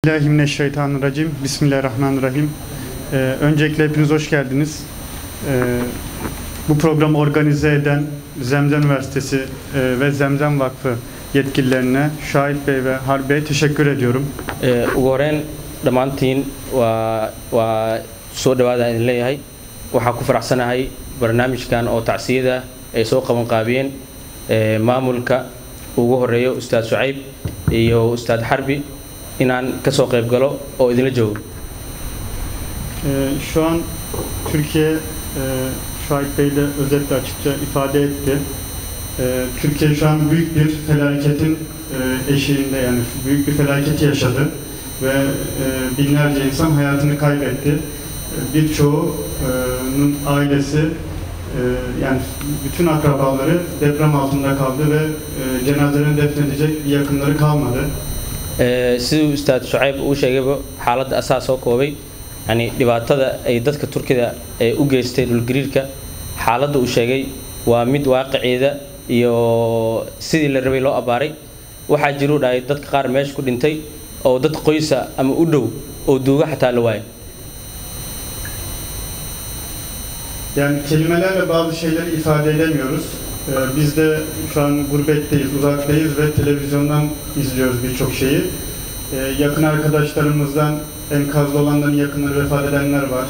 Bismillahirrahmanirrahim. Bismillahirrahmanirrahim. Öncelikle hepiniz hoş geldiniz. Bu programı organize eden Zemzem Üniversitesi ve Zemzem Vakfı yetkililerine, Şahit Bey ve Harbi Bey teşekkür ediyorum. Ugu horeyn dhammaantiin waa soo dhawaada idin leeyahay. Waxaan ku faraxsanahay barnaamijkan oo tacsiyada ay soo qaban qaabiyeen maamulka ugu horeeyo Ustaad Shucayb iyo Ustaad Harbi inaan ka soo qayb galo oo idinla joogo. Şu an Türkiye Şahit Bey de özetle açıkça ifade etti. Türkiye şu an büyük bir felaketin eşiğinde, yani büyük bir felaketi yaşadı ve binlerce insan hayatını kaybetti. Birçoğunun ailesi yani bütün akrabaları deprem altında kaldı ve cenazelerini defnedecek bir yakınları kalmadı. Siduu Ustaad Shucayb uu sheegayba xaaladda asaa soo koobay yani dhibaatada ay dadka Turkida ay u geystay dhulgariirka xaaladda uu sheegay waa mid waaqiciida iyo sidii la rabay loo abaaray waxaa jiru dhaay dadka qaar meesha ku dhintay oo dad qoysa ama u dhow oo duuga xataa la waayay. Yani kelimelerle bazı şeyleri ifade edemiyoruz. Biz de şu an gurbetteyiz, uzaktayız ve televizyondan izliyoruz birçok şeyi. Yakın arkadaşlarımızdan enkazda olanların yakınları vefat edenler var.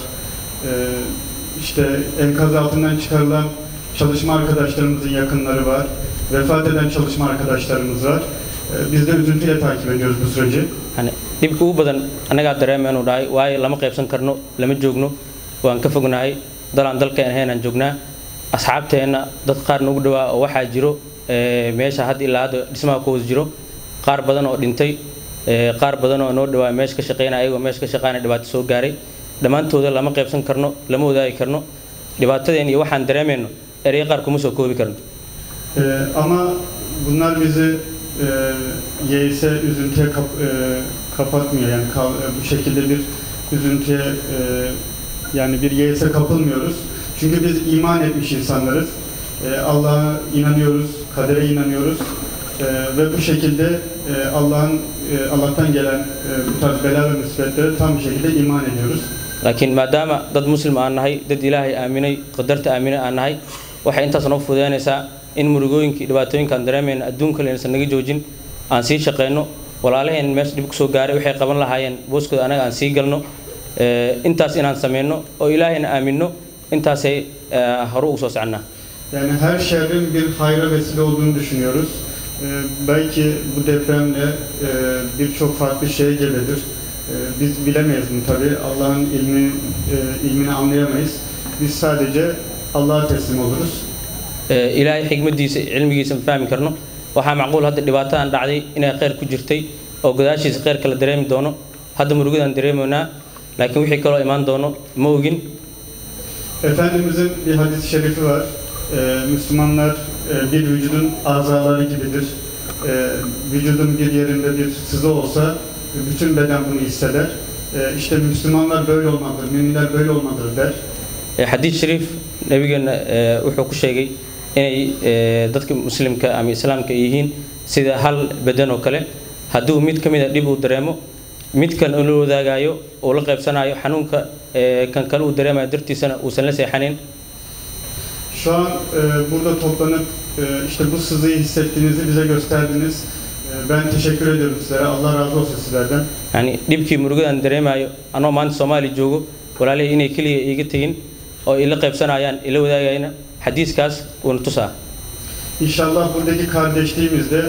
İşte enkaz altından çıkarılan çalışma arkadaşlarımızın yakınları var. Vefat eden çalışma arkadaşlarımız var. Biz de üzüntüyle takip ediyoruz bu süreci. Hani dhibka ugu badan anaga dareemayno dhaay waayo lama qaybsan karno lama joogno waan ka fognahay dalaan dalkeen ahaynaan joognaa asxaabteena dad qaar nagu dhawaa oo waxaa jiro meesha had ilaa hadda dhismaha ku hoos jiro qaar badan oo dhintay qaar badan oo noo dhawaa meesha ka shaqeynaya ayagoo meesha ka shaqeynaya dhibaato soo gaaray dhammaantooda lama qaybsan karno lama wadaagi karno dhibaatadeen iyo waxaan dareemayno erey qaar kuma soo koobi karno. Ama bunlar bizi YS üzüntüye kapatmıyor, yani bu şekilde bir üzüntüye yani bir YS kapılmıyoruz. Çünkü biz iman etmiş insanlarız. Allah'a inanıyoruz, kadere inanıyoruz. Ve bu şekilde Allah'tan gelen bu tarz bela ve musibetlere tam bir şekilde iman ediyoruz. Lakin maadaama dad muslim aan nahay, dad Ilaahay aaminay, qadarta aaminay aan nahay, waxay intaas noo fududeynaysaa in murugooyinka dhibaatooyinkan dareemayna adduunka leensan naga joojin aan sii shaqeyno walaalaheen meesha dhib ku soo gaaray waxay qaban lahaayeen booskooda anaga aan sii galno intaas inaan sameyno oo Ilaahayna aamino intaasay hore ugu soo soconnaa. Yani her şerrin bir hayra vesile olduğunu düşünüyoruz. Belki bu depremle birçok farklı şey gelebilir. Biz bilemeyiz bunu tabii. Allah'ın ilmini anlayamayız. Biz sadece Allah'a teslim oluruz. Ilaahay xigmadiisa cilmigiisa ma fahmi karno. Waxaa macquul hadda dhibaatadan dhacday inay khayr ku jirtay oo gadaashiisa khayr kala dareemi doono. Hadda murugadan dareemoonaa laakiin wixii kaloo imaan doono ma ogin. Efendimizin bir hadis-i şerifi var. Müslümanlar bir vücudun azaları gibidir. Vücudun bir yerinde bir sızı olsa bütün beden bunu hisseder. İşte Müslümanlar böyle olmalıdır, müminler böyle olmalıdır der. Hadis-i şerif nabigeena wuxuu ku sheegay inay dadka muslimka ama islaamka yihiin sida hal beden oo kale hadduu mid ka mid ah dhib uu dareemo mid kan uu la wadaagayo oo la qaybsanayo xanuunka kan kale uu dareemayo dartiisana uusan la seexanin. Şu an burada toplanıp işte bu sızıyı hissettiğinizi bize gösterdiniz. Ben teşekkür ediyorum sizlere. Allah razı olsun sizlerden. Yani dhibkii murugadan dareemayo anoo maanta Soomaali joogo walaalay inay kaliya iga tagin oo ila qaybsanayaan ila wadaagayna hadiiskaas uu tusaa. İnşallah buradaki kardeşliğimizle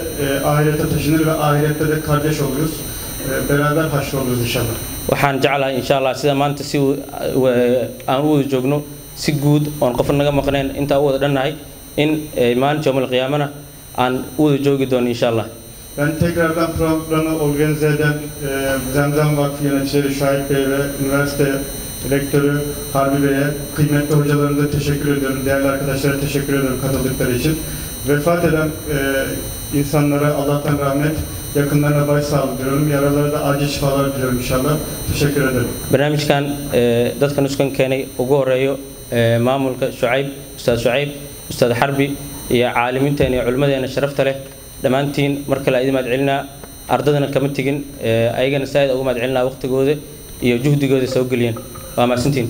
ahirete taşınır ve ahirette de kardeş oluruz. Beraber haşroluruz inşallah. Waxaan jeclahay inshallah sida maanta si aan u wada joogno si guud oon qof naga maqneen inta u wada dhannahay in maalin yawmal qiyaamana aan u wada joogi doono inshallah. Ben tekrardan programı organize eden Zemzem Vakfı yöneticileri Şahit Bey ve üniversite rektörü Harbi Bey'e, kıymetli hocalarımıza teşekkür ediyorum. Değerli arkadaşlara teşekkür ediyorum katıldıkları için. Vefat eden insanlara Allah'tan rahmet, yakınlarına başsağlığı diliyorum. Yaralara da acil şifalar diliyorum inşallah. Teşekkür ederim. Barnaamijkan dadkan iskan keenay ugu horeeyo maamulka Shucayb, Ustaad Shucayb, Ustaad Harbi iyo caalimiinteena iyo culimadeena sharafta leh dhammaantiin markale idin mahad celinaa ardadana kama tigin ayagana saad ugu mahad celinaa waqtigooda iyo juhdigooda soo galiyeen waa mahadsantiin